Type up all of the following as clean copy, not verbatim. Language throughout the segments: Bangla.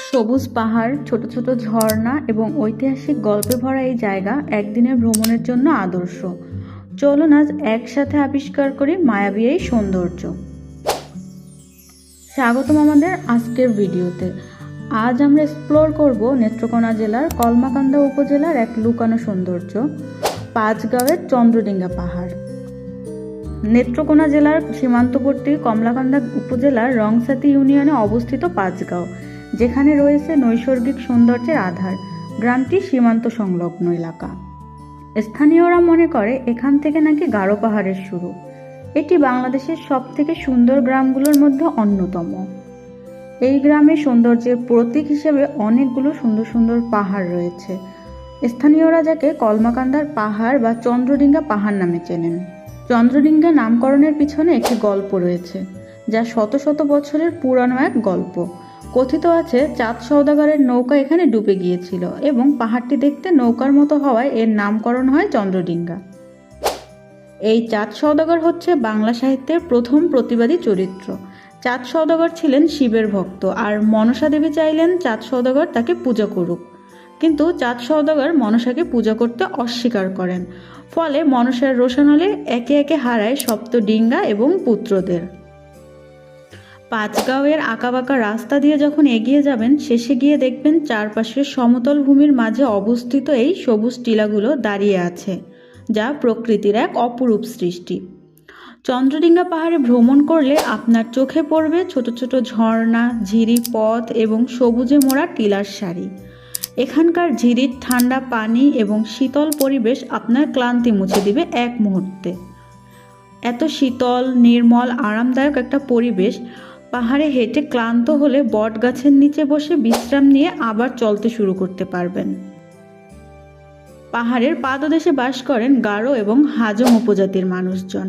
সবুজ পাহাড়, ছোট ছোট ঝর্ণা এবং ঐতিহাসিক গল্পে ভরা এই জায়গা একদিনের ভ্রমণের জন্য আদর্শ। চলুন আজ একসাথে আবিষ্কার করি মায়াবী এই সৌন্দর্য। স্বাগতম আমাদের আজকের ভিডিওতে। আজ আমরা এক্সপ্লোর করব নেত্রকোনা জেলার কলমাকান্দা উপজেলার এক লুকানো সৌন্দর্য, পাঁচগাঁওয়ের চন্দ্রডিঙ্গা পাহাড়। নেত্রকোনা জেলার সীমান্তবর্তী কমলাকান্দা উপজেলার রংসাতি ইউনিয়নে অবস্থিত পাঁচগাঁও, যেখানে রয়েছে নৈসর্গিক সৌন্দর্যের আধার। গ্রামটি সীমান্ত সংলগ্ন এলাকা। স্থানীয়রা মনে করে এখান থেকে নাকি গারো পাহাড়ের শুরু। এটি বাংলাদেশের সবথেকে সুন্দর গ্রামগুলোর মধ্যে অন্যতম। এই গ্রামের সৌন্দর্যের প্রতীক হিসেবে অনেকগুলো সুন্দর সুন্দর পাহাড় রয়েছে। স্থানীয়রা যাকে কলমাকান্দার পাহাড় বা চন্দ্রডিঙ্গা পাহাড় নামে চেনেন। চন্দ্রডিঙ্গা নামকরণের পিছনে একটি গল্প রয়েছে, যা শত শত বছরের পুরানো এক গল্প। কথিত আছে চাঁদ সওদাগরের নৌকা এখানে ডুবে গিয়েছিল এবং পাহাড়টি দেখতে নৌকার মতো হওয়ায় এর নামকরণ হয় চন্দ্রডিঙ্গা। এই চাঁদ সওদাগর হচ্ছে বাংলা সাহিত্যের প্রথম প্রতিবাদী চরিত্র। চাঁদ সওদাগর ছিলেন শিবের ভক্ত, আর মনসা দেবী চাইলেন চাঁদ সওদাগর তাকে পূজা করুক, কিন্তু চাঁদ সওদাগর মনসাকে পূজা করতে অস্বীকার করেন। ফলে মনসার রোষানলে একে একে হারায় সপ্তডিঙ্গা এবং পুত্রদের। পাঁচগাঁওয়ের আঁকাবাঁকা রাস্তা দিয়ে যখন এগিয়ে যাবেন, শেষে গিয়ে দেখবেন চারপাশের সমতল ভূমির মাঝে অবস্থিত এই সবুজ টিলাগুলো দাঁড়িয়ে আছে, যা প্রকৃতির এক অপরূপ সৃষ্টি। চন্দ্রডিঙ্গা পাহাড়ে ভ্রমণ করলে আপনার চোখে পড়বে ছোট ছোট ঝর্ণা, ঝিরি পথ এবং সবুজে মোড়া টিলার সারি। এখানকার ঝিরির ঠান্ডা পানি এবং শীতল পরিবেশ আপনার ক্লান্তি মুছে দিবে এক মুহূর্তে। এত শীতল, নির্মল, আরামদায়ক একটা পরিবেশ। পাহাড়ে হেঁটে ক্লান্ত হলে বট গাছের নিচে বসে বিশ্রাম নিয়ে আবার চলতে শুরু করতে পারবেন। পাহাড়ের পাদদেশে বাস করেন গারো এবং হাজং উপজাতির মানুষজন।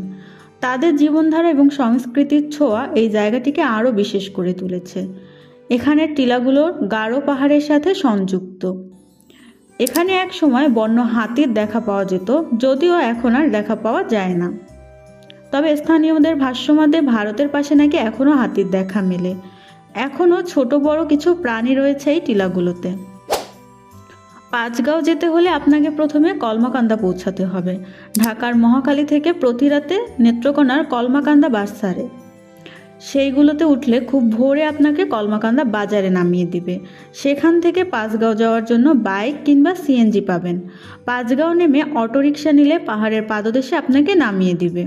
তাদের জীবনধারা এবং সংস্কৃতির ছোঁয়া এই জায়গাটিকে আরও বিশেষ করে তুলেছে। এখানের টিলাগুলো গারো পাহাড়ের সাথে সংযুক্ত। এখানে এক সময় বন্য হাতির দেখা পাওয়া যেত, যদিও এখন আর দেখা পাওয়া যায় না। তবে স্থানীয়দের ভাষ্যমতে ভারতের পাশে নাকি এখনও হাতির দেখা মেলে। এখনও ছোট বড় কিছু প্রাণী রয়েছে এই টিলাগুলোতে। পাঁচগাঁও যেতে হলে আপনাকে প্রথমে কলমাকান্দা পৌঁছাতে হবে। ঢাকার মহাখালী থেকে প্রতি রাতে নেত্রকোনার কলমাকান্দা বাস ছাড়ে। সেইগুলোতে উঠলে খুব ভোরে আপনাকে কলমাকান্দা বাজারে নামিয়ে দিবে। সেখান থেকে পাঁচগাঁও যাওয়ার জন্য বাইক কিংবা সিএনজি পাবেন। পাঁচগাঁও নেমে অটোরিকশা নিলে পাহাড়ের পাদদেশে আপনাকে নামিয়ে দিবে।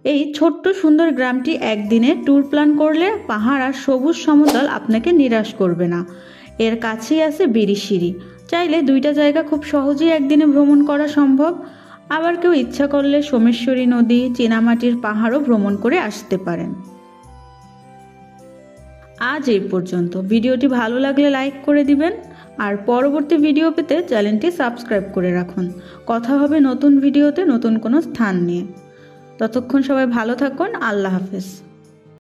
এই ছোট্ট সুন্দর গ্রামটি একদিনে ট্যুর প্ল্যান করলে পাহাড় আর সবুজ সমতল আপনাকে নিরাশ করবে না। এর কাছেই আছে বিরিশিরি। চাইলে দুইটা জায়গা খুব সহজেই একদিনে ভ্রমণ করা সম্ভব। আবার কেউ ইচ্ছা করলে সোমেশ্বরী নদী, চীনামাটির পাহাড়ও ভ্রমণ করে আসতে পারেন। আজ এই পর্যন্ত। ভিডিওটি ভালো লাগলে লাইক করে দিবেন, আর পরবর্তী ভিডিও পেতে চ্যানেলটি সাবস্ক্রাইব করে রাখুন। কথা হবে নতুন ভিডিওতে নতুন কোনো স্থান নিয়ে। ততক্ষণ সবাই ভালো থাকুন। আল্লাহ হাফেজ।